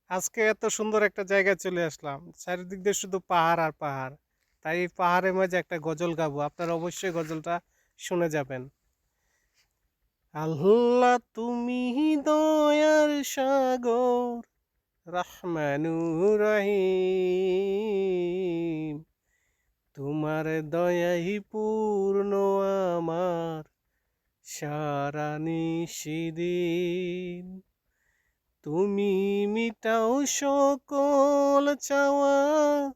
আজকে এত সুন্দর একটা জায়গায় চলে আসলাম। চারিদিক দিয়ে শুধু পাহাড় আর পাহাড়। তাই এই পাহাড়ের মাঝে একটা গজল গাবো। আপনারা অবশ্যই গজলটা শুনে যাবেন। আল্লাহ তুমি দয়ার সাগর, রহমানুর রহিম। তোমার দয়াই পূর্ণ আমার সারা নিশিদিন। তুমি মিটাও সকল চাওয়া,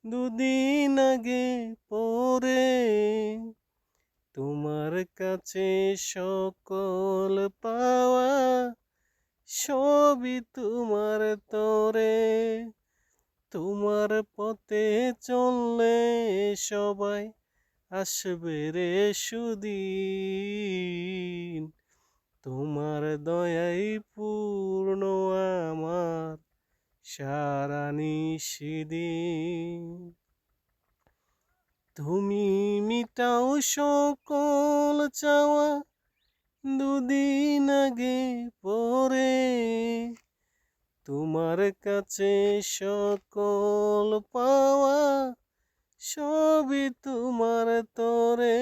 দুদিন আগে পরে তোমার কাছে সকল পাওয়া, সবই তোমার তরে। তোমার পথে চললে সবাই আসবে রে সুদিন। তোমার দয়াই পূর্ণ আমার সারা নিশিদিন। তুমি মিটাও সকল চাওয়া, দুদিন আগে পরে তোমার কাছে সকল পাওয়া, সবই তোমার তরে।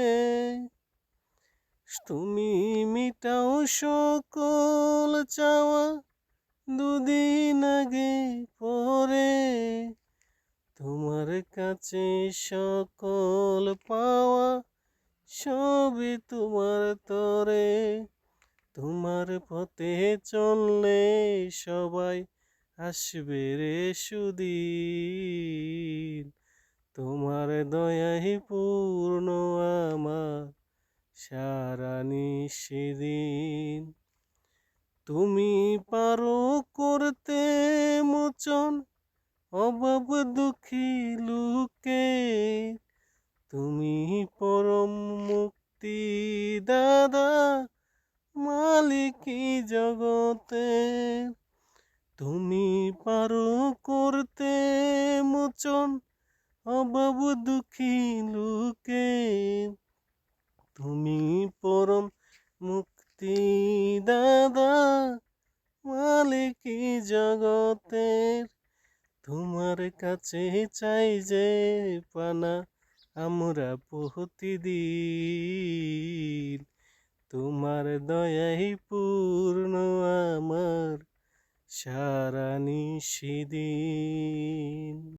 তুমি মিটাও সকল চাওয়া, দুদিন আগে পরে তোমার কাছে সকল পাওয়া, সবই তোমার তরে। তোমার পথে চললে সবাই আসবে রে সুদিন। তোমার দয়াই পূর্ণ আমার সারা নিশিদিন। তুমি পারো করতে মোচন অভাব দুঃখী লোকে, তুমি পরম মুক্তি দাদা, মালিকি জগতে। তুমি পারো করতে মোচন অভাব দুঃখী লোকে, তুমি পরম মুক্তি দাদা, মালিকি জগতের। তোমার কাছে চাই যে পানা আমরা প্রতিদিন। তোমার দয়াই পূর্ণ আমার সারা নিশিদিন।